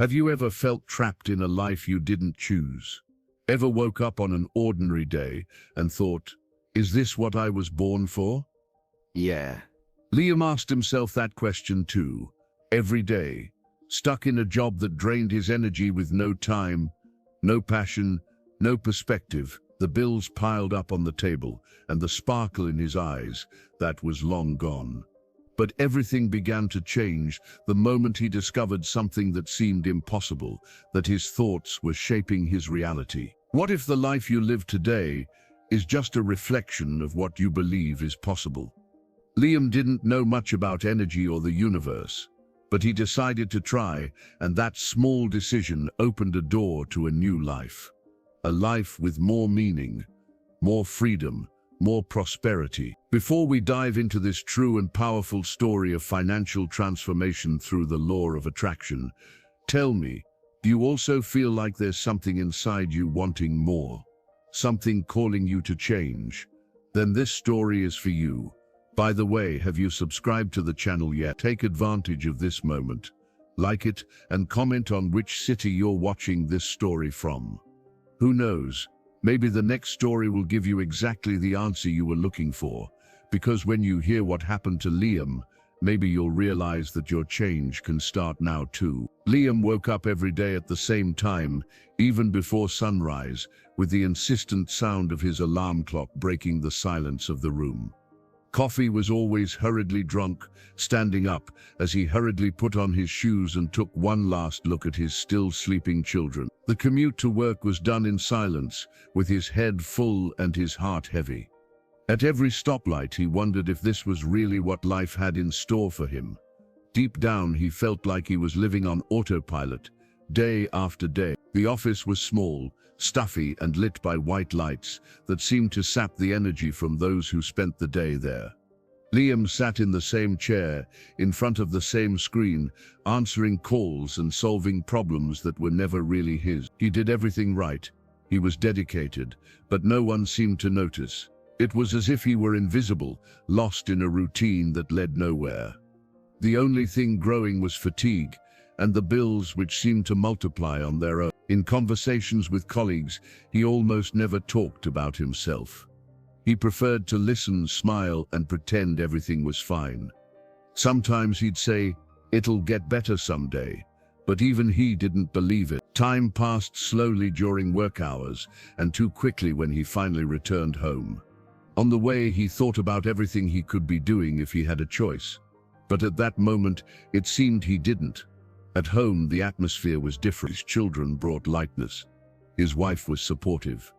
Have you ever felt trapped in a life you didn't choose? Ever woke up on an ordinary day and thought, is this what I was born for? Yeah. Liam asked himself that question too, every day, stuck in a job that drained his energy with no time, no passion, no perspective. The bills piled up on the table, and the sparkle in his eyes, that was long gone. But everything began to change the moment he discovered something that seemed impossible, that his thoughts were shaping his reality. What if the life you live today is just a reflection of what you believe is possible? Liam didn't know much about energy or the universe, but he decided to try, and that small decision opened a door to a new life. A life with more meaning, more freedom, more prosperity. Before we dive into this true and powerful story of financial transformation through the law of attraction, tell me, do you also feel like there's something inside you wanting more? Something calling you to change? Then this story is for you. By the way, have you subscribed to the channel yet? Take advantage of this moment. Like it and comment on which city you're watching this story from. Who knows? Maybe the next story will give you exactly the answer you were looking for, because when you hear what happened to Liam, maybe you'll realize that your change can start now too. Liam woke up every day at the same time, even before sunrise, with the insistent sound of his alarm clock breaking the silence of the room. Coffee was always hurriedly drunk, standing up as he hurriedly put on his shoes and took one last look at his still sleeping children. The commute to work was done in silence, with his head full and his heart heavy. At every stoplight he wondered if this was really what life had in store for him. Deep down he felt like he was living on autopilot, day after day. The office was small, stuffy and lit by white lights that seemed to sap the energy from those who spent the day there. Liam sat in the same chair, in front of the same screen, answering calls and solving problems that were never really his. He did everything right. He was dedicated, but no one seemed to notice. It was as if he were invisible, lost in a routine that led nowhere. The only thing growing was fatigue, and the bills which seemed to multiply on their own. In conversations with colleagues, he almost never talked about himself. He preferred to listen, smile, and pretend everything was fine. Sometimes he'd say, "It'll get better someday," but even he didn't believe it. Time passed slowly during work hours, and too quickly when he finally returned home. On the way, he thought about everything he could be doing if he had a choice. But at that moment, it seemed he didn't. At home, the atmosphere was different. His children brought lightness. His wife was supportive.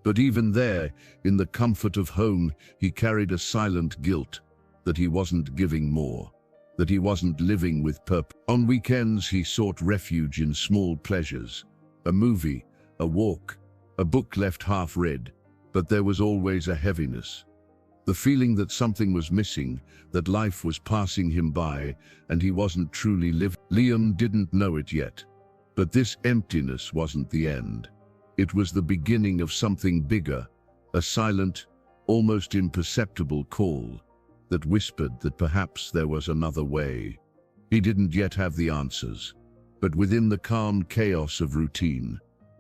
But even there, in the comfort of home, he carried a silent guilt that he wasn't giving more, that he wasn't living with purpose. On weekends, he sought refuge in small pleasures, a movie, a walk, a book left half read, but there was always a heaviness. The feeling that something was missing, that life was passing him by, and he wasn't truly living. Liam didn't know it yet, but this emptiness wasn't the end. It was the beginning of something bigger, a silent, almost imperceptible call that whispered that perhaps there was another way. He didn't yet have the answers, but within the calm chaos of routine,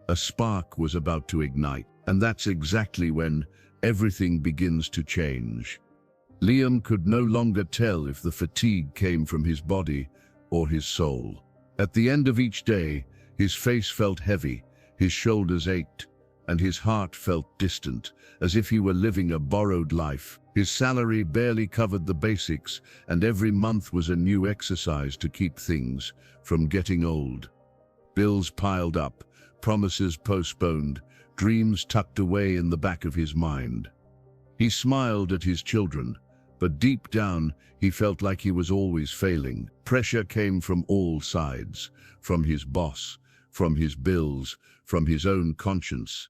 a spark was about to ignite, and that's exactly when everything begins to change. Liam could no longer tell if the fatigue came from his body or his soul. At the end of each day, his face felt heavy, his shoulders ached, and his heart felt distant, as if he were living a borrowed life. His salary barely covered the basics, and every month was a new exercise to keep things from getting old. Bills piled up, promises postponed, dreams tucked away in the back of his mind. He smiled at his children, but deep down he felt like he was always failing. Pressure came from all sides, from his boss, from his bills, from his own conscience.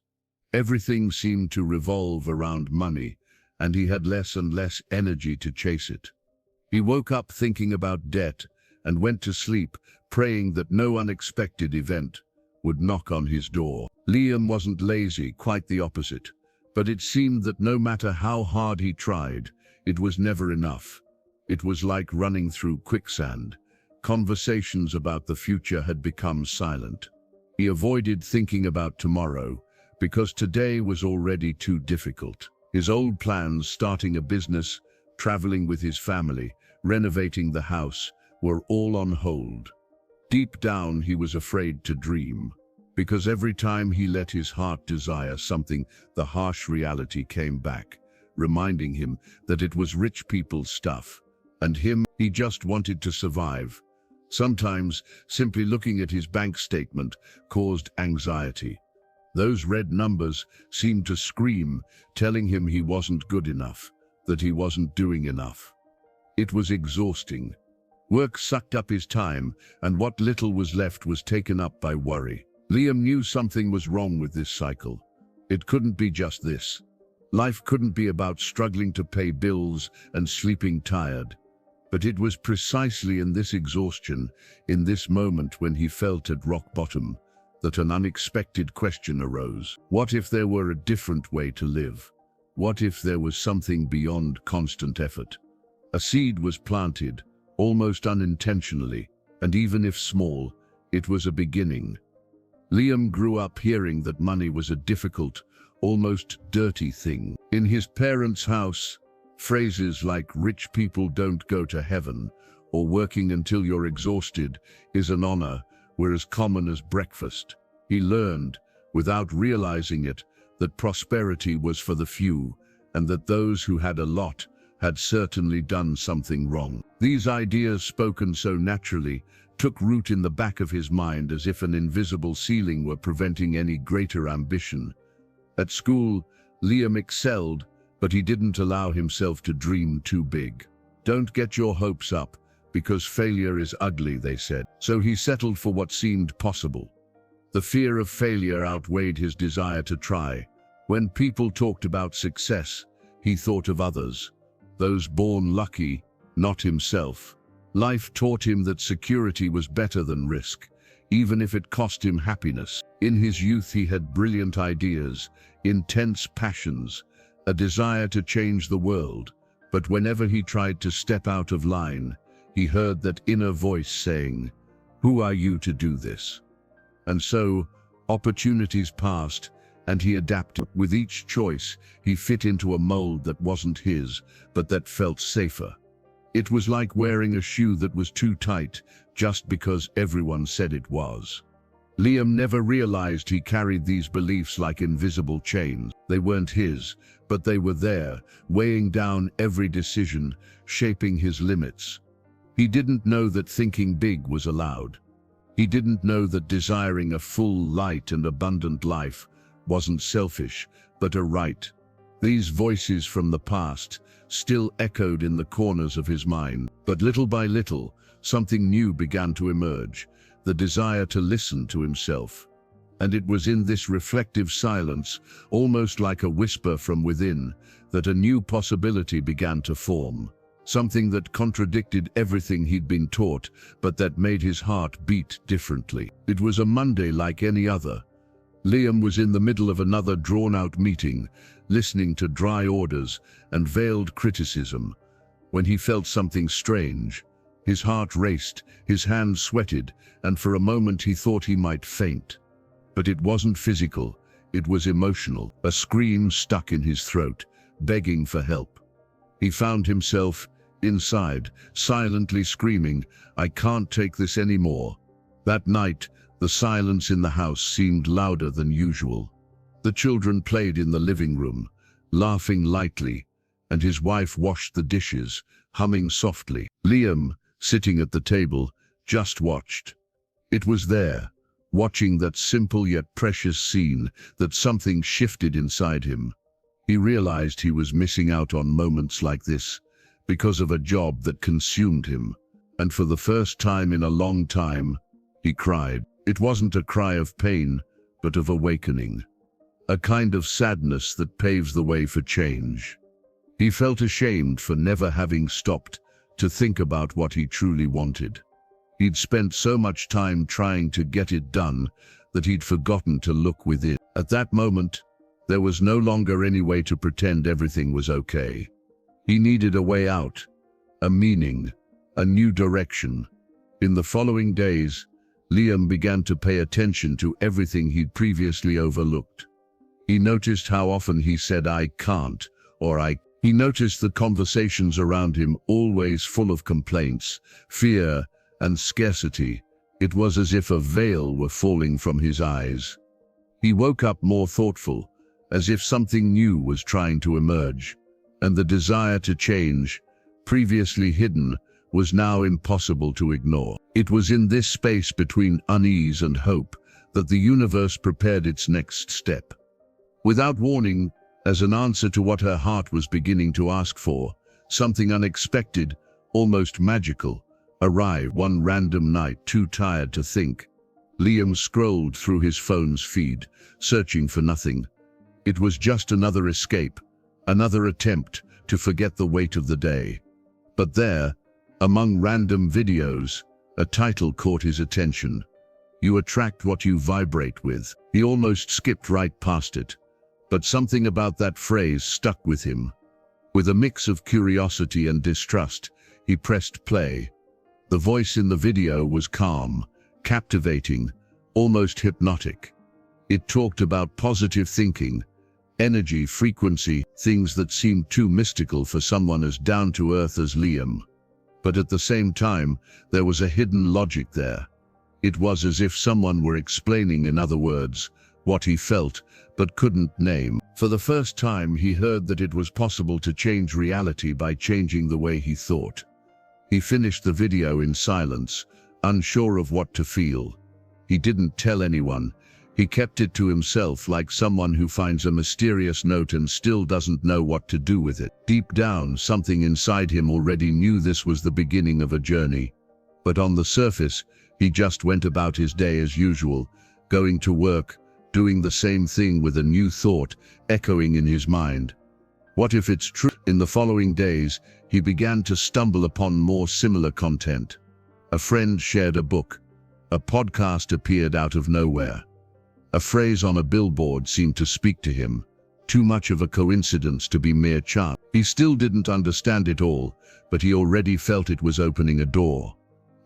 Everything seemed to revolve around money, and he had less and less energy to chase it. He woke up thinking about debt and went to sleep, praying that no unexpected event would knock on his door. Liam wasn't lazy, quite the opposite, but it seemed that no matter how hard he tried, it was never enough. It was like running through quicksand. Conversations about the future had become silent. He avoided thinking about tomorrow because today was already too difficult. His old plans, starting a business, traveling with his family, renovating the house, were all on hold. Deep down, he was afraid to dream, because every time he let his heart desire something, the harsh reality came back, reminding him that it was rich people's stuff, and he just wanted to survive. Sometimes, simply looking at his bank statement caused anxiety. Those red numbers seemed to scream, telling him he wasn't good enough, that he wasn't doing enough. It was exhausting. Work sucked up his time, and what little was left was taken up by worry. Liam knew something was wrong with this cycle. It couldn't be just this. Life couldn't be about struggling to pay bills and sleeping tired. But it was precisely in this exhaustion, in this moment when he felt at rock bottom, that an unexpected question arose. What if there were a different way to live? What if there was something beyond constant effort? A seed was planted, almost unintentionally, and even if small, it was a beginning. Liam grew up hearing that money was a difficult, almost dirty thing. In his parents' house, phrases like "rich people don't go to heaven" or "working until you're exhausted is an honor" were as common as breakfast. He learned, without realizing it, that prosperity was for the few, and that those who had a lot had certainly done something wrong. These ideas, spoken so naturally, took root in the back of his mind as if an invisible ceiling were preventing any greater ambition. At school, Liam excelled, but he didn't allow himself to dream too big. Don't get your hopes up, because failure is ugly, they said. So he settled for what seemed possible. The fear of failure outweighed his desire to try. When people talked about success, he thought of others, those born lucky, not himself. Life taught him that security was better than risk, even if it cost him happiness. In his youth he had brilliant ideas, intense passions, a desire to change the world, but whenever he tried to step out of line, he heard that inner voice saying, "Who are you to do this?" And so, opportunities passed, and he adapted. With each choice, he fit into a mold that wasn't his, but that felt safer. It was like wearing a shoe that was too tight, just because everyone said it was. Liam never realized he carried these beliefs like invisible chains. They weren't his, but they were there, weighing down every decision, shaping his limits. He didn't know that thinking big was allowed. He didn't know that desiring a full, light, and abundant life wasn't selfish, but a right. These voices from the past still echoed in the corners of his mind. But little by little, something new began to emerge, the desire to listen to himself. And it was in this reflective silence, almost like a whisper from within, that a new possibility began to form. Something that contradicted everything he'd been taught, but that made his heart beat differently. It was a Monday like any other. Liam was in the middle of another drawn-out meeting, listening to dry orders and veiled criticism, when he felt something strange. His heart raced, his hands sweated, and for a moment he thought he might faint. But it wasn't physical, it was emotional. A scream stuck in his throat, begging for help. He found himself inside, silently screaming, "I can't take this anymore." That night, the silence in the house seemed louder than usual. The children played in the living room, laughing lightly, and his wife washed the dishes, humming softly. Liam, sitting at the table, just watched. It was there, watching that simple yet precious scene, that something shifted inside him. He realized he was missing out on moments like this because of a job that consumed him, and for the first time in a long time, he cried. It wasn't a cry of pain, but of awakening, a kind of sadness that paves the way for change. He felt ashamed for never having stopped to think about what he truly wanted. He'd spent so much time trying to get it done that he'd forgotten to look within. At that moment, there was no longer any way to pretend everything was okay. He needed a way out, a meaning, a new direction. In the following days, Liam began to pay attention to everything he'd previously overlooked. He noticed how often he said "I can't" or He noticed the conversations around him always full of complaints, fear, and scarcity. It was as if a veil were falling from his eyes. He woke up more thoughtful, as if something new was trying to emerge, and the desire to change, previously hidden, was now impossible to ignore. It was in this space between unease and hope that the universe prepared its next step. Without warning, as an answer to what her heart was beginning to ask for, something unexpected, almost magical, arrived one random night. Too tired to think, Liam scrolled through his phone's feed, searching for nothing. It was just another escape, another attempt to forget the weight of the day. But there, among random videos, a title caught his attention. "You attract what you vibrate with." He almost skipped right past it, but something about that phrase stuck with him. With a mix of curiosity and distrust, he pressed play. The voice in the video was calm, captivating, almost hypnotic. It talked about positive thinking, energy, frequency, things that seemed too mystical for someone as down-to-earth as Liam. But at the same time, there was a hidden logic there. It was as if someone were explaining, in other words, what he felt, but couldn't name. For the first time, he heard that it was possible to change reality by changing the way he thought. He finished the video in silence, unsure of what to feel. He didn't tell anyone. He kept it to himself, like someone who finds a mysterious note and still doesn't know what to do with it. Deep down, something inside him already knew this was the beginning of a journey. But on the surface, he just went about his day as usual, going to work, doing the same thing with a new thought echoing in his mind. What if it's true? In the following days, he began to stumble upon more similar content. A friend shared a book. A podcast appeared out of nowhere. A phrase on a billboard seemed to speak to him. Too much of a coincidence to be mere chance. He still didn't understand it all, but he already felt it was opening a door.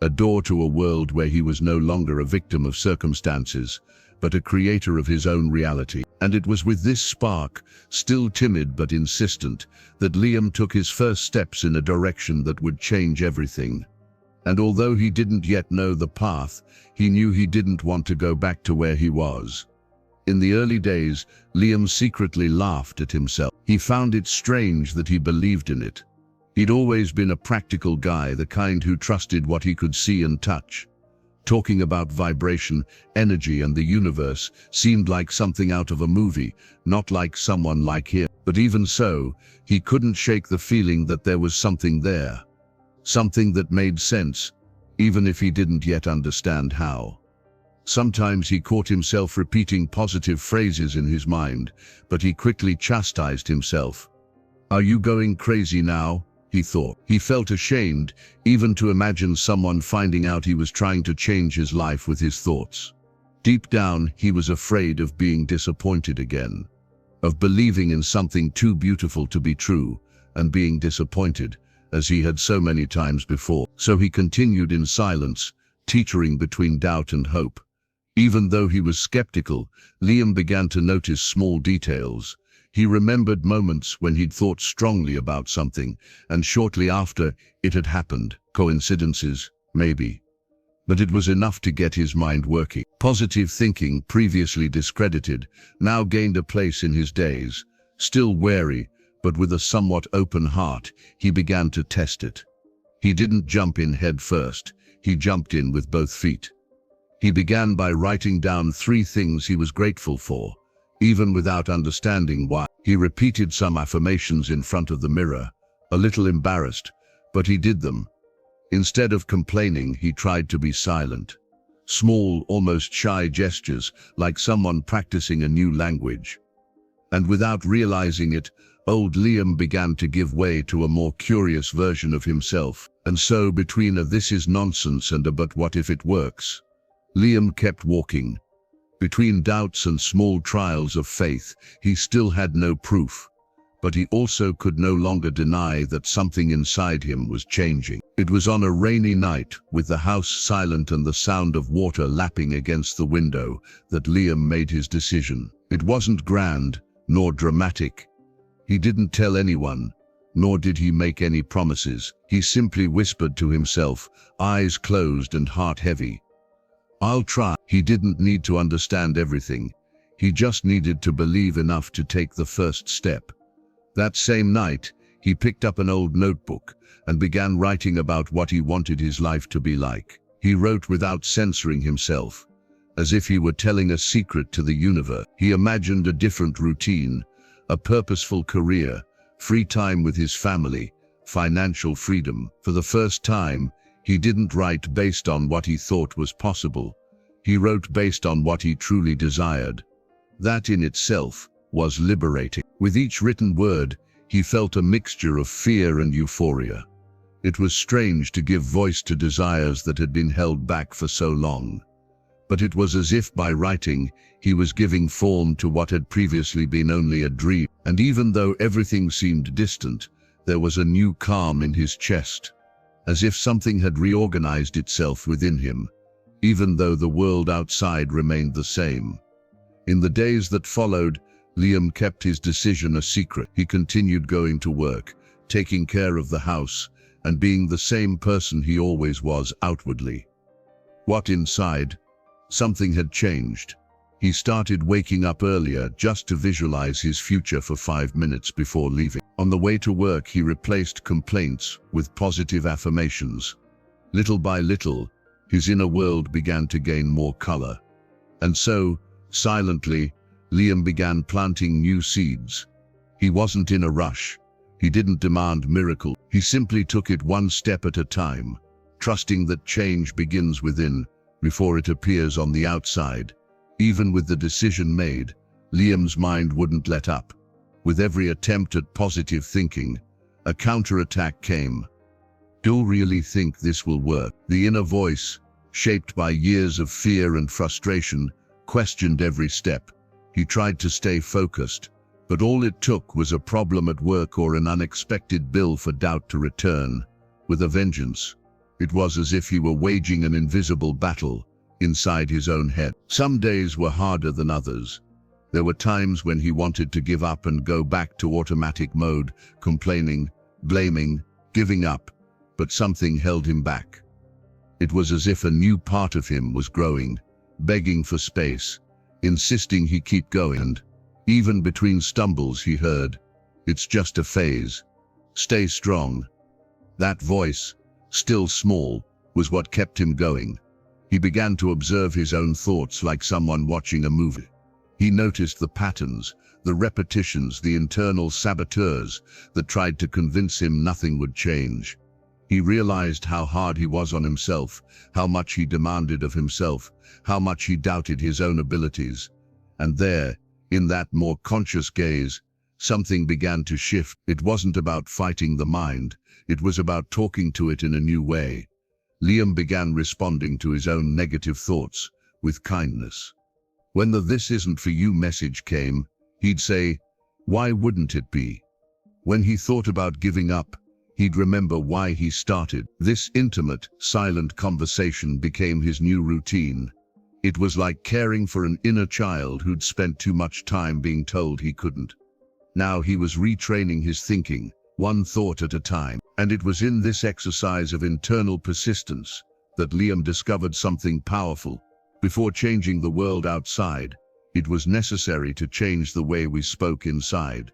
A door to a world where he was no longer a victim of circumstances, but a creator of his own reality. And it was with this spark, still timid but insistent, that Liam took his first steps in a direction that would change everything. And although he didn't yet know the path, he knew he didn't want to go back to where he was. In the early days, Liam secretly laughed at himself. He found it strange that he believed in it. He'd always been a practical guy, the kind who trusted what he could see and touch. Talking about vibration, energy, and the universe seemed like something out of a movie, not like someone like him. But even so, he couldn't shake the feeling that there was something there. Something that made sense, even if he didn't yet understand how. Sometimes he caught himself repeating positive phrases in his mind, but he quickly chastised himself. "Are you going crazy now?" he thought. He felt ashamed, even to imagine someone finding out he was trying to change his life with his thoughts. Deep down, he was afraid of being disappointed again, of believing in something too beautiful to be true, and being disappointed, as he had so many times before. So he continued in silence, teetering between doubt and hope. Even though he was skeptical, Liam began to notice small details. He remembered moments when he'd thought strongly about something, and shortly after, it had happened. Coincidences, maybe. But it was enough to get his mind working. Positive thinking, previously discredited, now gained a place in his days. Still wary, but with a somewhat open heart, he began to test it. He didn't jump in head first, he jumped in with both feet. He began by writing down 3 things he was grateful for, even without understanding why. He repeated some affirmations in front of the mirror, a little embarrassed, but he did them. Instead of complaining, he tried to be silent. Small, almost shy gestures, like someone practicing a new language. And without realizing it, old Liam began to give way to a more curious version of himself. And so, between a "this is nonsense" and a "but what if it works," Liam kept walking. Between doubts and small trials of faith, he still had no proof. But he also could no longer deny that something inside him was changing. It was on a rainy night, with the house silent and the sound of water lapping against the window, that Liam made his decision. It wasn't grand, nor dramatic. He didn't tell anyone, nor did he make any promises. He simply whispered to himself, eyes closed and heart heavy. "I'll try." He didn't need to understand everything. He just needed to believe enough to take the first step. That same night, he picked up an old notebook and began writing about what he wanted his life to be like. He wrote without censoring himself, as if he were telling a secret to the universe. He imagined a different routine, a purposeful career, free time with his family, financial freedom. For the first time, he didn't write based on what he thought was possible. He wrote based on what he truly desired. That in itself was liberating. With each written word, he felt a mixture of fear and euphoria. It was strange to give voice to desires that had been held back for so long. But it was as if by writing, he was giving form to what had previously been only a dream. And even though everything seemed distant, there was a new calm in his chest, as if something had reorganized itself within him, even though the world outside remained the same. In the days that followed, Liam kept his decision a secret. He continued going to work, taking care of the house, and being the same person he always was outwardly. What inside? Something had changed. He started waking up earlier just to visualize his future for 5 minutes before leaving. On the way to work, he replaced complaints with positive affirmations. Little by little, his inner world began to gain more color. And so, silently, Liam began planting new seeds. He wasn't in a rush. He didn't demand miracle. He simply took it one step at a time, trusting that change begins within before it appears on the outside. Even with the decision made, Liam's mind wouldn't let up. With every attempt at positive thinking, a counterattack came. "Do you really think this will work?" The inner voice, shaped by years of fear and frustration, questioned every step. He tried to stay focused, but all it took was a problem at work or an unexpected bill for doubt to return with a vengeance. It was as if he were waging an invisible battle inside his own head. Some days were harder than others. There were times when he wanted to give up and go back to automatic mode, complaining, blaming, giving up, but something held him back. It was as if a new part of him was growing, begging for space, insisting he keep going. And even between stumbles he heard, "It's just a phase. Stay strong." That voice, still small, was what kept him going. He began to observe his own thoughts like someone watching a movie. He noticed the patterns, the repetitions, the internal saboteurs that tried to convince him nothing would change. He realized how hard he was on himself, how much he demanded of himself, how much he doubted his own abilities. And there, in that more conscious gaze, something began to shift. It wasn't about fighting the mind, it was about talking to it in a new way. Liam began responding to his own negative thoughts with kindness. When the "this isn't for you" message came, he'd say, "Why wouldn't it be?" When he thought about giving up, he'd remember why he started. This intimate, silent conversation became his new routine. It was like caring for an inner child who'd spent too much time being told he couldn't. Now he was retraining his thinking, one thought at a time. And it was in this exercise of internal persistence that Liam discovered something powerful. Before changing the world outside, it was necessary to change the way we spoke inside.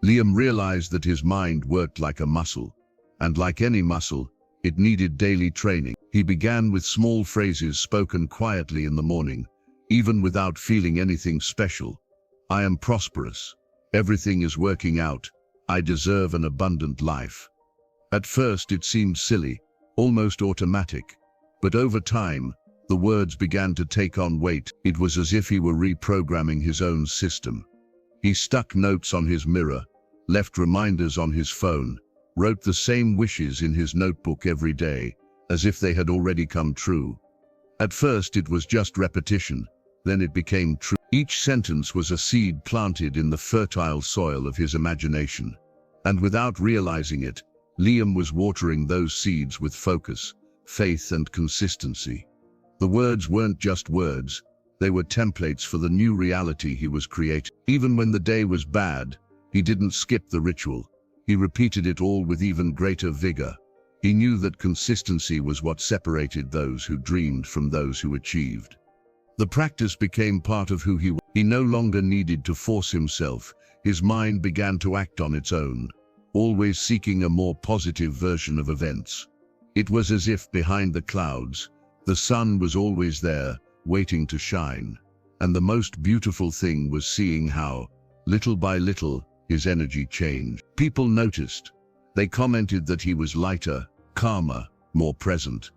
Liam realized that his mind worked like a muscle, and like any muscle, it needed daily training. He began with small phrases spoken quietly in the morning, even without feeling anything special. "I am prosperous. Everything is working out. I deserve an abundant life." At first it seemed silly, almost automatic, but over time, the words began to take on weight. It was as if he were reprogramming his own system. He stuck notes on his mirror, left reminders on his phone, wrote the same wishes in his notebook every day, as if they had already come true. At first it was just repetition, then it became true. Each sentence was a seed planted in the fertile soil of his imagination. And without realizing it, Liam was watering those seeds with focus, faith, and consistency. The words weren't just words, they were templates for the new reality he was creating. Even when the day was bad, he didn't skip the ritual. He repeated it all with even greater vigor. He knew that consistency was what separated those who dreamed from those who achieved. The practice became part of who he was. He no longer needed to force himself. His mind began to act on its own, always seeking a more positive version of events. It was as if behind the clouds, the sun was always there, waiting to shine. And the most beautiful thing was seeing how, little by little, his energy changed. People noticed. They commented that he was lighter, calmer, more present.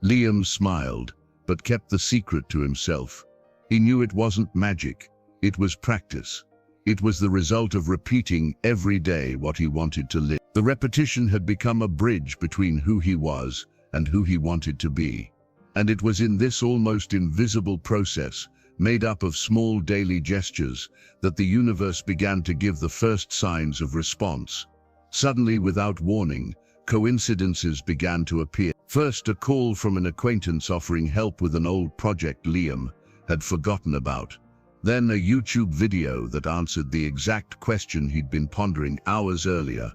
Liam smiled, but kept the secret to himself. He knew it wasn't magic, it was practice. It was the result of repeating every day what he wanted to live. The repetition had become a bridge between who he was and who he wanted to be. And it was in this almost invisible process, made up of small daily gestures, that the universe began to give the first signs of response. Suddenly, without warning, coincidences began to appear. First, a call from an acquaintance offering help with an old project Liam had forgotten about. Then a YouTube video that answered the exact question he'd been pondering hours earlier.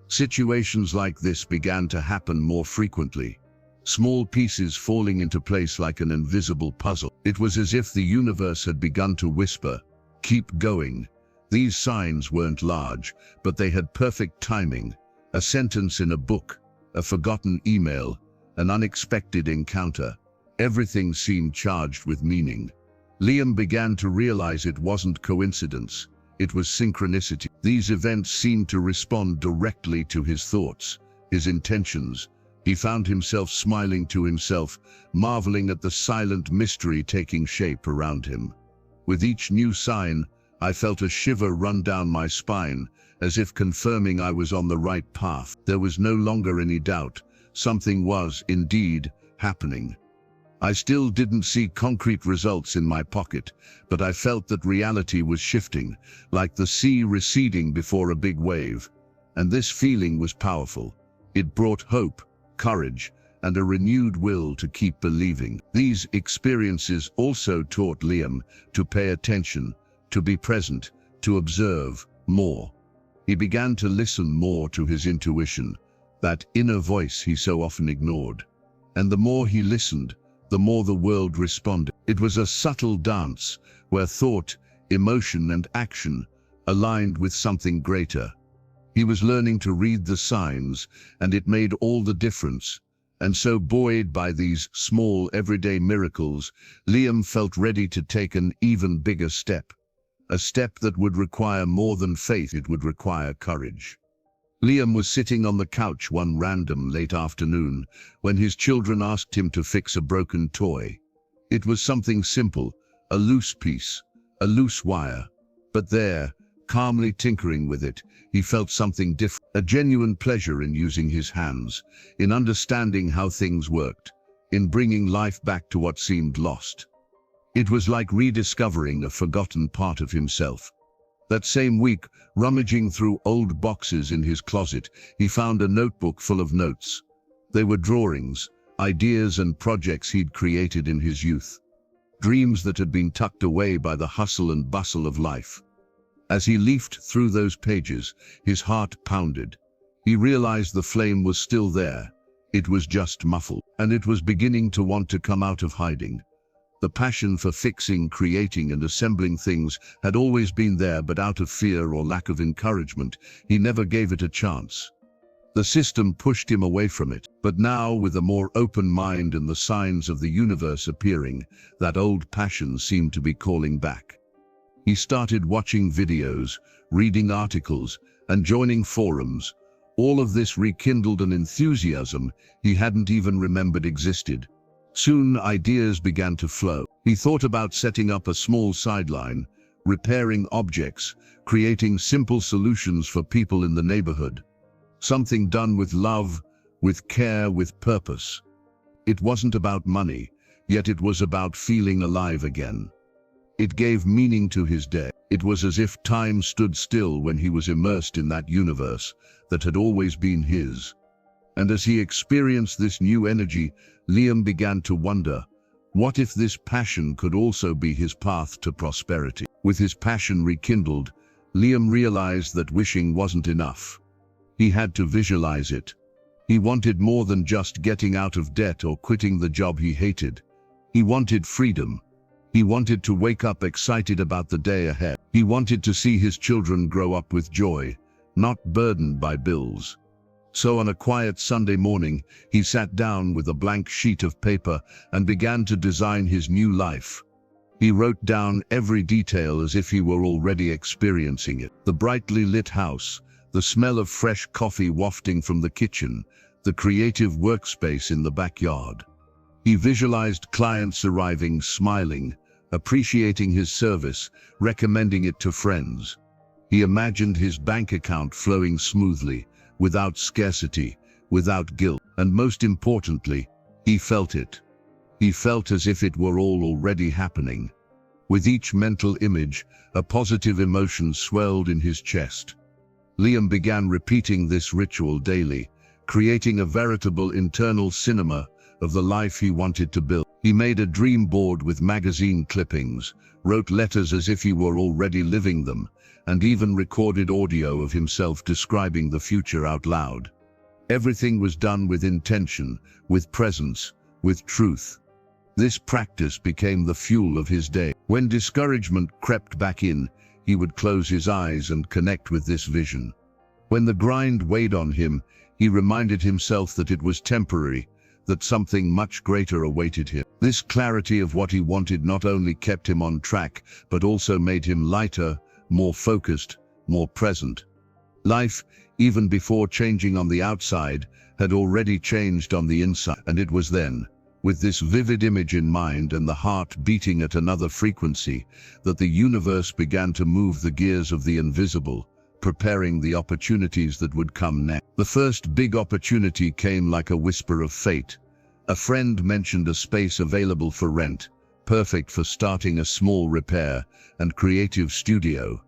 Situations like this began to happen more frequently. Small pieces falling into place like an invisible puzzle. It was as if the universe had begun to whisper, "Keep going." These signs weren't large, but they had perfect timing. A sentence in a book, a forgotten email, an unexpected encounter. Everything seemed charged with meaning. Liam began to realize it wasn't coincidence, it was synchronicity. These events seemed to respond directly to his thoughts, his intentions. He found himself smiling to himself, marveling at the silent mystery taking shape around him. With each new sign, I felt a shiver run down my spine, as if confirming I was on the right path. There was no longer any doubt. Something was, indeed, happening. I still didn't see concrete results in my pocket, but I felt that reality was shifting, like the sea receding before a big wave. And this feeling was powerful. It brought hope, courage, and a renewed will to keep believing. These experiences also taught Liam to pay attention, to be present, to observe more. He began to listen more to his intuition, that inner voice he so often ignored. And the more he listened, the more the world responded. It was a subtle dance, where thought, emotion, and action aligned with something greater. He was learning to read the signs, and it made all the difference. And so, buoyed by these small, everyday miracles, Liam felt ready to take an even bigger step. A step that would require more than faith, it would require courage. Liam was sitting on the couch one random late afternoon when his children asked him to fix a broken toy. It was something simple, a loose piece, a loose wire. But there, calmly tinkering with it, he felt something different, a genuine pleasure in using his hands, in understanding how things worked, in bringing life back to what seemed lost. It was like rediscovering a forgotten part of himself. That same week, rummaging through old boxes in his closet, he found a notebook full of notes. They were drawings, ideas, and projects he'd created in his youth. Dreams that had been tucked away by the hustle and bustle of life. As he leafed through those pages, his heart pounded. He realized the flame was still there. It was just muffled, and it was beginning to want to come out of hiding. The passion for fixing, creating, and assembling things had always been there, but out of fear or lack of encouragement, he never gave it a chance. The system pushed him away from it, but now, with a more open mind and the signs of the universe appearing, that old passion seemed to be calling back. He started watching videos, reading articles, and joining forums. All of this rekindled an enthusiasm he hadn't even remembered existed. Soon ideas began to flow. He thought about setting up a small sideline, repairing objects, creating simple solutions for people in the neighborhood. Something done with love, with care, with purpose. It wasn't about money, yet it was about feeling alive again. It gave meaning to his day. It was as if time stood still when he was immersed in that universe that had always been his. And as he experienced this new energy, Liam began to wonder, what if this passion could also be his path to prosperity? With his passion rekindled, Liam realized that wishing wasn't enough. He had to visualize it. He wanted more than just getting out of debt or quitting the job he hated. He wanted freedom. He wanted to wake up excited about the day ahead. He wanted to see his children grow up with joy, not burdened by bills. So on a quiet Sunday morning, he sat down with a blank sheet of paper and began to design his new life. He wrote down every detail as if he were already experiencing it. The brightly lit house, the smell of fresh coffee wafting from the kitchen, the creative workspace in the backyard. He visualized clients arriving smiling, appreciating his service, recommending it to friends. He imagined his bank account flowing smoothly, without scarcity, without guilt, and most importantly, he felt it. He felt as if it were all already happening. With each mental image, a positive emotion swelled in his chest. Liam began repeating this ritual daily, creating a veritable internal cinema of the life he wanted to build. He made a dream board with magazine clippings, wrote letters as if he were already living them, and even recorded audio of himself describing the future out loud. Everything was done with intention, with presence, with truth. This practice became the fuel of his day. When discouragement crept back in, he would close his eyes and connect with this vision. When the grind weighed on him, he reminded himself that it was temporary, that something much greater awaited him. This clarity of what he wanted not only kept him on track, but also made him lighter, more focused, more present. Life, even before changing on the outside, had already changed on the inside. And it was then, with this vivid image in mind and the heart beating at another frequency, that the universe began to move the gears of the invisible, preparing the opportunities that would come next. The first big opportunity came like a whisper of fate. A friend mentioned a space available for rent, perfect for starting a small repair and creative studio.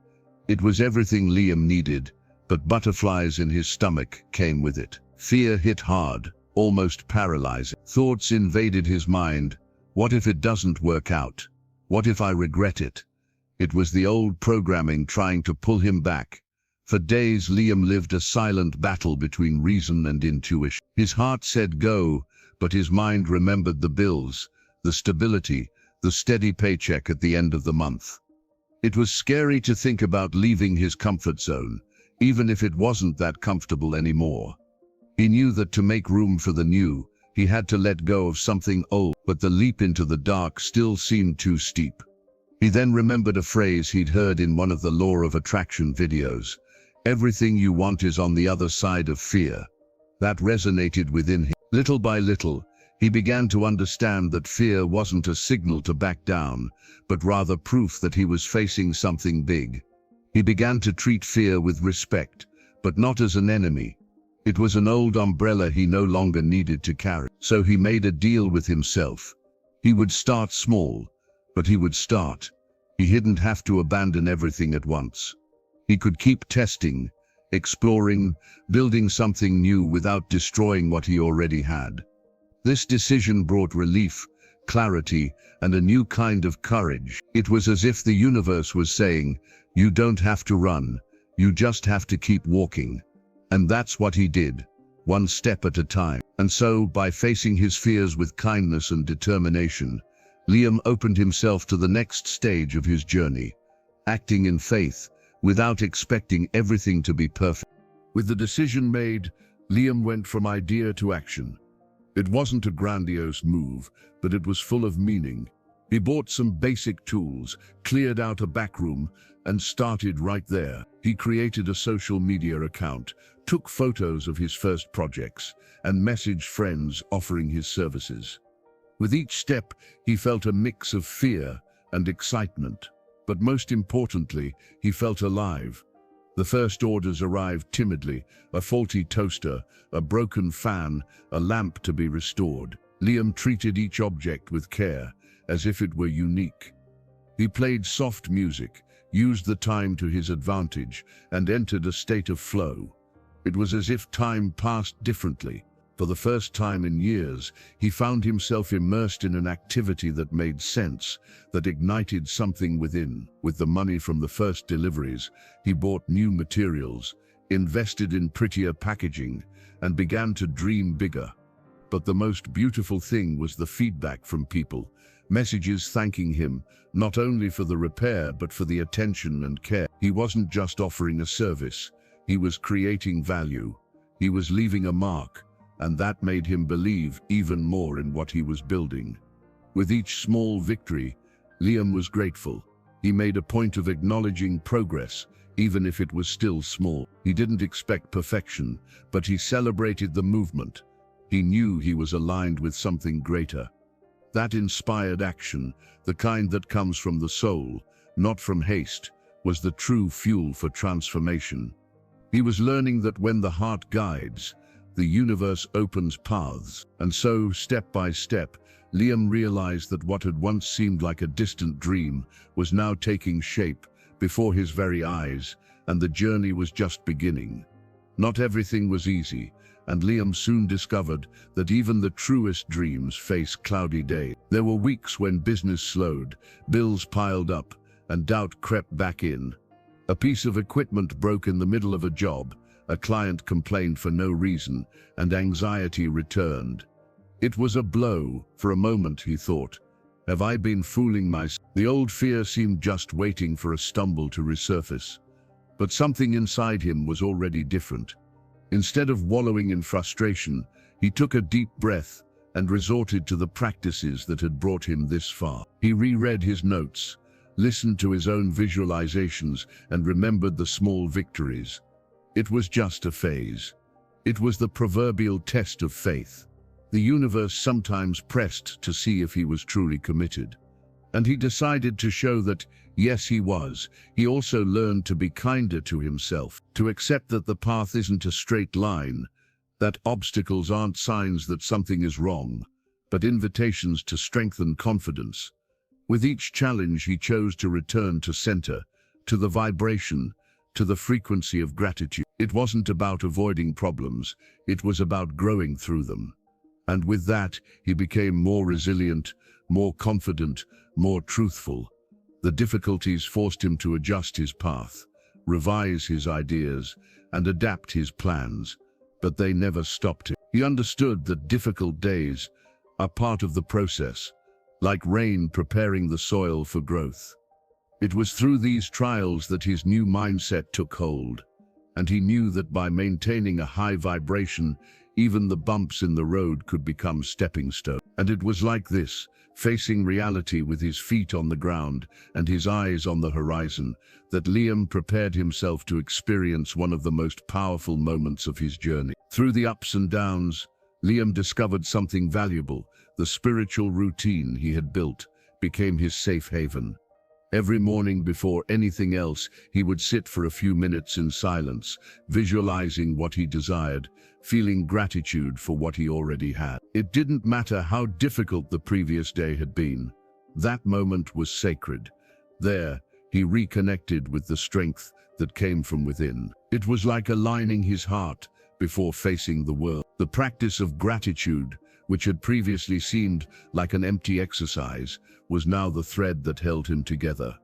It was everything Liam needed, but butterflies in his stomach came with it. Fear hit hard, almost paralyzing. Thoughts invaded his mind. What if it doesn't work out? What if I regret it? It was the old programming trying to pull him back. For days Liam lived a silent battle between reason and intuition. His heart said go, but his mind remembered the bills, the stability, the steady paycheck at the end of the month. It was scary to think about leaving his comfort zone, even if it wasn't that comfortable anymore. He knew that to make room for the new, he had to let go of something old, but the leap into the dark still seemed too steep. He then remembered a phrase he'd heard in one of the Law of Attraction videos. Everything you want is on the other side of fear. That resonated within him. Little by little, he began to understand that fear wasn't a signal to back down, but rather proof that he was facing something big. He began to treat fear with respect, but not as an enemy. It was an old umbrella he no longer needed to carry. So he made a deal with himself. He would start small, but he would start. He didn't have to abandon everything at once. He could keep testing, exploring, building something new without destroying what he already had. This decision brought relief, clarity, and a new kind of courage. It was as if the universe was saying, you don't have to run, you just have to keep walking. And that's what he did, one step at a time. And so, by facing his fears with kindness and determination, Liam opened himself to the next stage of his journey, acting in faith, without expecting everything to be perfect. With the decision made, Liam went from idea to action. It wasn't a grandiose move, but it was full of meaning. He bought some basic tools, cleared out a back room, and started right there. He created a social media account, took photos of his first projects, and messaged friends offering his services. With each step, he felt a mix of fear and excitement. But most importantly, he felt alive. The first orders arrived timidly, a faulty toaster, a broken fan, a lamp to be restored. Liam treated each object with care, as if it were unique. He played soft music, used the time to his advantage, and entered a state of flow. It was as if time passed differently. For the first time in years, he found himself immersed in an activity that made sense, that ignited something within. With the money from the first deliveries, he bought new materials, invested in prettier packaging, and began to dream bigger. But the most beautiful thing was the feedback from people, messages thanking him, not only for the repair but for the attention and care. He wasn't just offering a service, he was creating value. He was leaving a mark, and that made him believe even more in what he was building. With each small victory, Liam was grateful. He made a point of acknowledging progress, even if it was still small. He didn't expect perfection, but he celebrated the movement. He knew he was aligned with something greater. That inspired action, the kind that comes from the soul, not from haste, was the true fuel for transformation. He was learning that when the heart guides, the universe opens paths. And so, step by step, Liam realized that what had once seemed like a distant dream was now taking shape before his very eyes, and the journey was just beginning. Not everything was easy, and Liam soon discovered that even the truest dreams face cloudy days. There were weeks when business slowed, bills piled up, and doubt crept back in. A piece of equipment broke in the middle of a job, a client complained for no reason, and anxiety returned. It was a blow. For a moment, he thought, have I been fooling myself? The old fear seemed just waiting for a stumble to resurface. But something inside him was already different. Instead of wallowing in frustration, he took a deep breath and resorted to the practices that had brought him this far. He reread his notes, listened to his own visualizations, and remembered the small victories. It was just a phase. It was the proverbial test of faith. The universe sometimes pressed to see if he was truly committed. And he decided to show that, yes, he was. He also learned to be kinder to himself, to accept that the path isn't a straight line, that obstacles aren't signs that something is wrong, but invitations to strengthen confidence. With each challenge, he chose to return to center, to the vibration, to the frequency of gratitude. It wasn't about avoiding problems, it was about growing through them. And with that, he became more resilient, more confident, more truthful. The difficulties forced him to adjust his path, revise his ideas, and adapt his plans, but they never stopped him. He understood that difficult days are part of the process, like rain preparing the soil for growth. It was through these trials that his new mindset took hold, and he knew that by maintaining a high vibration, even the bumps in the road could become stepping stones. And it was like this, facing reality with his feet on the ground and his eyes on the horizon, that Liam prepared himself to experience one of the most powerful moments of his journey. Through the ups and downs, Liam discovered something valuable. The spiritual routine he had built became his safe haven. Every morning before anything else, he would sit for a few minutes in silence, visualizing what he desired, feeling gratitude for what he already had. It didn't matter how difficult the previous day had been. That moment was sacred. There, he reconnected with the strength that came from within. It was like aligning his heart before facing the world. The practice of gratitude, which had previously seemed like an empty exercise, was now the thread that held him together.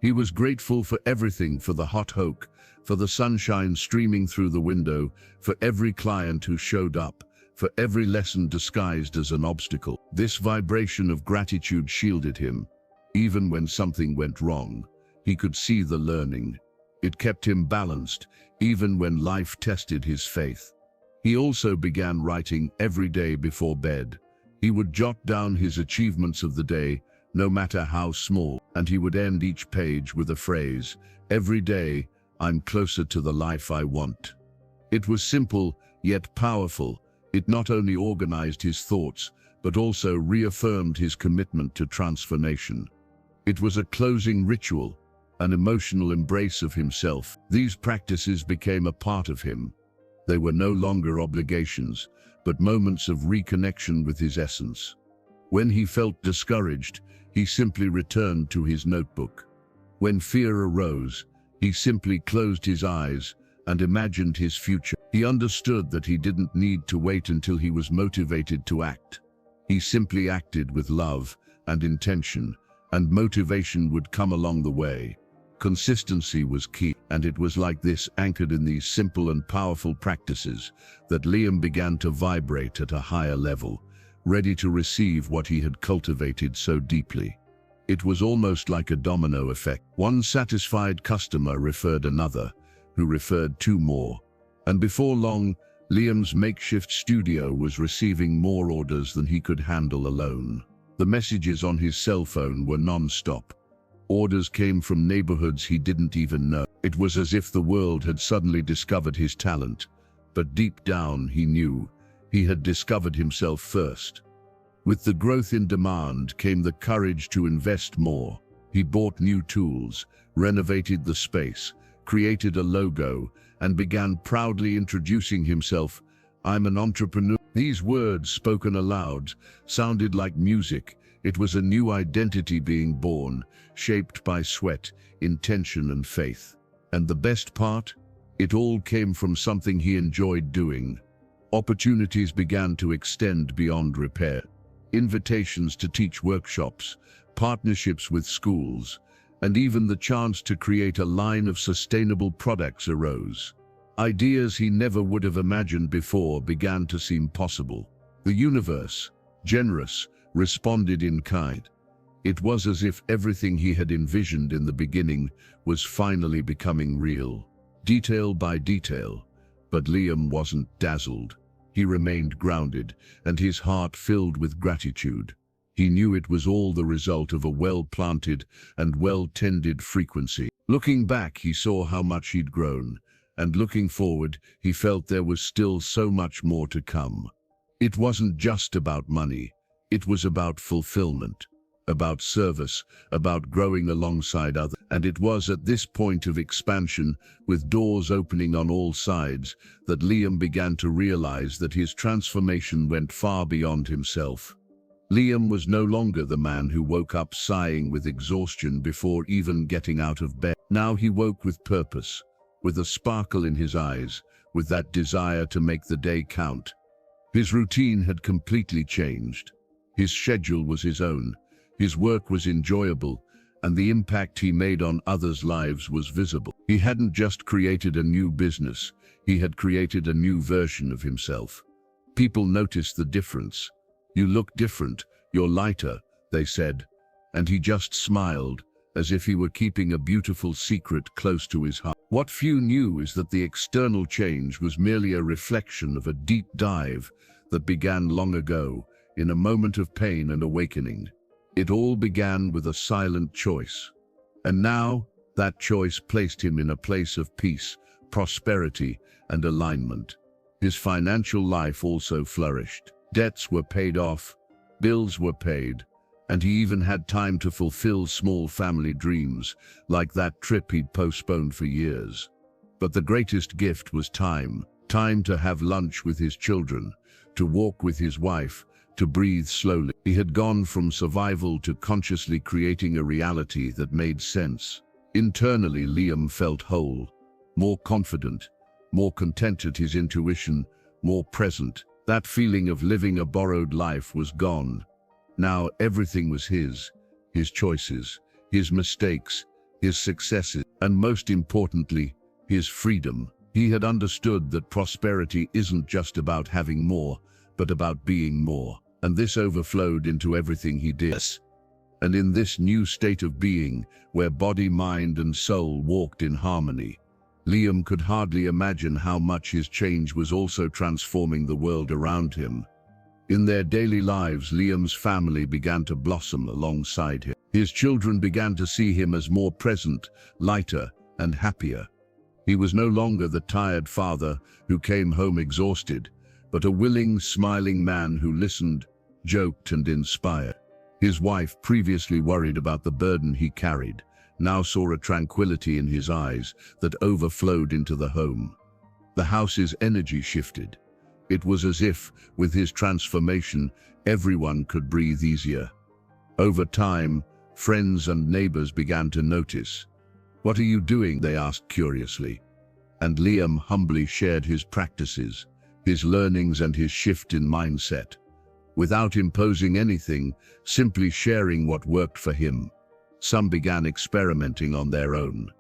He was grateful for everything, for the hot oak, for the sunshine streaming through the window, for every client who showed up, for every lesson disguised as an obstacle. This vibration of gratitude shielded him. Even when something went wrong, he could see the learning. It kept him balanced, even when life tested his faith. He also began writing every day before bed. He would jot down his achievements of the day, no matter how small, and he would end each page with a phrase, "Every day, I'm closer to the life I want." It was simple, yet powerful. It not only organized his thoughts, but also reaffirmed his commitment to transformation. It was a closing ritual, an emotional embrace of himself. These practices became a part of him. They were no longer obligations, but moments of reconnection with his essence. When he felt discouraged, he simply returned to his notebook. When fear arose, he simply closed his eyes and imagined his future. He understood that he didn't need to wait until he was motivated to act. He simply acted with love and intention, and motivation would come along the way. Consistency was key, and it was like this, anchored in these simple and powerful practices, that Liam began to vibrate at a higher level, ready to receive what he had cultivated so deeply. It was almost like a domino effect. One satisfied customer referred another, who referred two more. And before long, Liam's makeshift studio was receiving more orders than he could handle alone. The messages on his cell phone were non-stop. Orders came from neighborhoods he didn't even know. It was as if the world had suddenly discovered his talent, but deep down he knew he had discovered himself first. With the growth in demand came the courage to invest more. He bought new tools, renovated the space, created a logo, and began proudly introducing himself. "I'm an entrepreneur." These words, spoken aloud, sounded like music. It was a new identity being born, shaped by sweat, intention, and faith. And the best part? It all came from something he enjoyed doing. Opportunities began to extend beyond repair. Invitations to teach workshops, partnerships with schools, and even the chance to create a line of sustainable products arose. Ideas he never would have imagined before began to seem possible. The universe, generous, responded in kind. It was as if everything he had envisioned in the beginning was finally becoming real, detail by detail. But Liam wasn't dazzled. He remained grounded, and his heart filled with gratitude. He knew it was all the result of a well-planted and well-tended frequency. Looking back, he saw how much he'd grown, and looking forward, he felt there was still so much more to come. It wasn't just about money. It was about fulfillment, about service, about growing alongside others. And it was at this point of expansion, with doors opening on all sides, that Liam began to realize that his transformation went far beyond himself. Liam was no longer the man who woke up sighing with exhaustion before even getting out of bed. Now he woke with purpose, with a sparkle in his eyes, with that desire to make the day count. His routine had completely changed. His schedule was his own, his work was enjoyable, and the impact he made on others' lives was visible. He hadn't just created a new business, he had created a new version of himself. People noticed the difference. "You look different, you're lighter," they said, and he just smiled, as if he were keeping a beautiful secret close to his heart. What few knew is that the external change was merely a reflection of a deep dive that began long ago, in a moment of pain and awakening. It all began with a silent choice. And now, that choice placed him in a place of peace, prosperity, and alignment. His financial life also flourished. Debts were paid off, bills were paid, and he even had time to fulfill small family dreams, like that trip he'd postponed for years. But the greatest gift was time. Time to have lunch with his children, to walk with his wife, to breathe slowly. He had gone from survival to consciously creating a reality that made sense. Internally, Liam felt whole, more confident, more contented, his intuition more present. That feeling of living a borrowed life was gone. Now everything was his choices, his mistakes, his successes, and most importantly, his freedom. He had understood that prosperity isn't just about having more, but about being more. And this overflowed into everything he did. And in this new state of being, where body, mind, and soul walked in harmony, Liam could hardly imagine how much his change was also transforming the world around him. In their daily lives, Liam's family began to blossom alongside him. His children began to see him as more present, lighter, and happier. He was no longer the tired father who came home exhausted, but a willing, smiling man who listened, joked, and inspired. His wife, previously worried about the burden he carried, now saw a tranquility in his eyes that overflowed into the home. The house's energy shifted. It was as if, with his transformation, everyone could breathe easier. Over time, friends and neighbors began to notice. "What are you doing?" they asked curiously. and Liam humbly shared his practices, his learnings and his shift in mindset. Without imposing anything, simply sharing what worked for him. Some began experimenting on their own.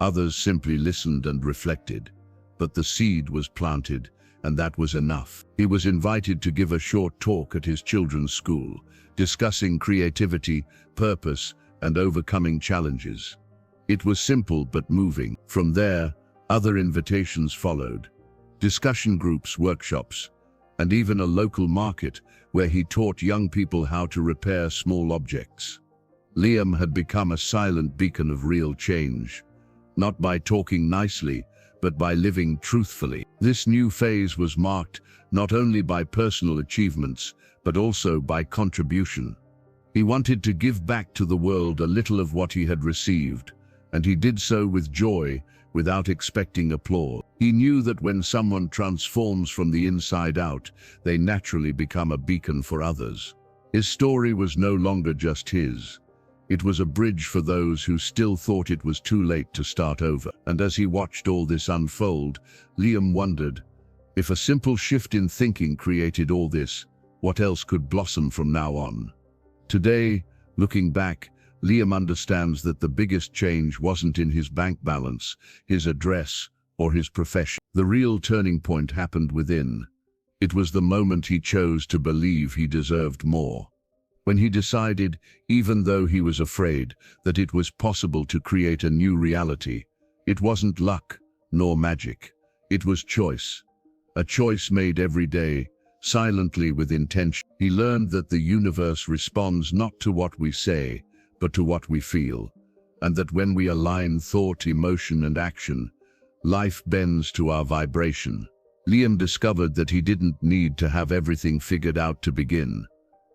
Others simply listened and reflected. But the seed was planted, and that was enough. He was invited to give a short talk at his children's school, discussing creativity, purpose, and overcoming challenges. It was simple but moving. From there, other invitations followed. Discussion groups, workshops, and even a local market where he taught young people how to repair small objects. Liam had become a silent beacon of real change, not by talking nicely, but by living truthfully. This new phase was marked not only by personal achievements, but also by contribution. He wanted to give back to the world a little of what he had received, and he did so with joy, without expecting applause. He knew that when someone transforms from the inside out, they naturally become a beacon for others. His story was no longer just his. It was a bridge for those who still thought it was too late to start over. And as he watched all this unfold, Liam wondered, if a simple shift in thinking created all this, what else could blossom from now on? Today, looking back, Liam understands that the biggest change wasn't in his bank balance, his address, or his profession. The real turning point happened within. It was the moment he chose to believe he deserved more. When he decided, even though he was afraid, that it was possible to create a new reality. It wasn't luck, nor magic. It was choice. A choice made every day, silently with intention. He learned that the universe responds not to what we say, but to what we feel, and that when we align thought, emotion, and action, life bends to our vibration. Liam discovered that he didn't need to have everything figured out to begin.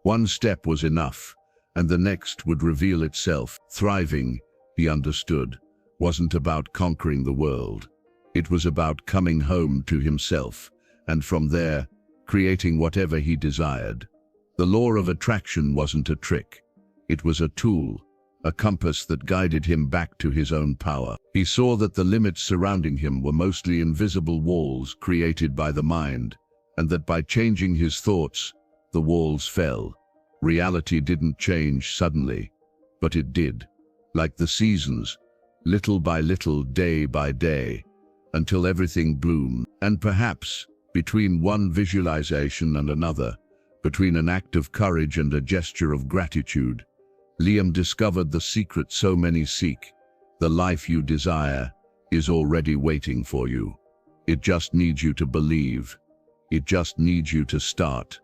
One step was enough, and the next would reveal itself. Thriving, he understood, wasn't about conquering the world. It was about coming home to himself, and from there, creating whatever he desired. The law of attraction wasn't a trick. It was a tool, a compass that guided him back to his own power. He saw that the limits surrounding him were mostly invisible walls created by the mind, and that by changing his thoughts, the walls fell. Reality didn't change suddenly, but it did. Like the seasons, little by little, day by day, until everything bloomed. And perhaps, between one visualization and another, between an act of courage and a gesture of gratitude, Liam discovered the secret so many seek. The life you desire is already waiting for you. It just needs you to believe. It just needs you to start.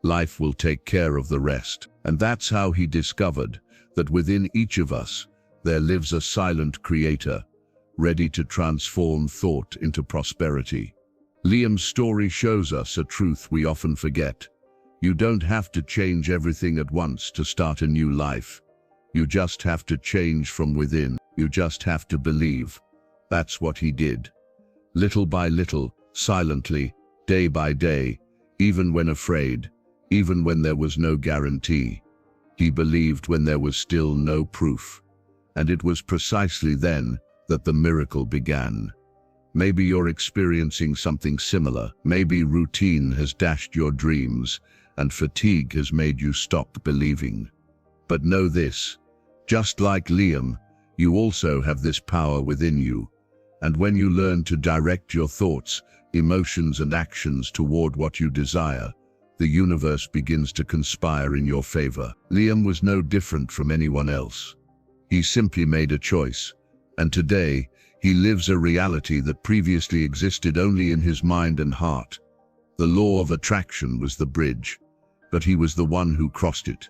Life will take care of the rest. And that's how he discovered that within each of us, there lives a silent creator, ready to transform thought into prosperity. Liam's story shows us a truth we often forget. You don't have to change everything at once to start a new life. You just have to change from within. You just have to believe. That's what he did. Little by little, silently, day by day, even when afraid, even when there was no guarantee. He believed when there was still no proof. And it was precisely then that the miracle began. Maybe you're experiencing something similar. Maybe routine has dashed your dreams, and fatigue has made you stop believing. But know this, just like Liam, you also have this power within you. And when you learn to direct your thoughts, emotions, and actions toward what you desire, the universe begins to conspire in your favor. Liam was no different from anyone else. He simply made a choice, and today, he lives a reality that previously existed only in his mind and heart. The law of attraction was the bridge, but he was the one who crossed it.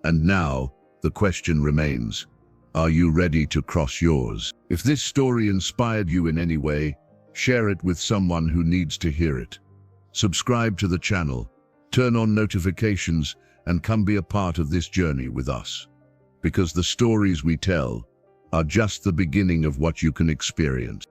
And now, the question remains, are you ready to cross yours? If this story inspired you in any way, share it with someone who needs to hear it. Subscribe to the channel, turn on notifications, and come be a part of this journey with us. Because the stories we tell are just the beginning of what you can experience.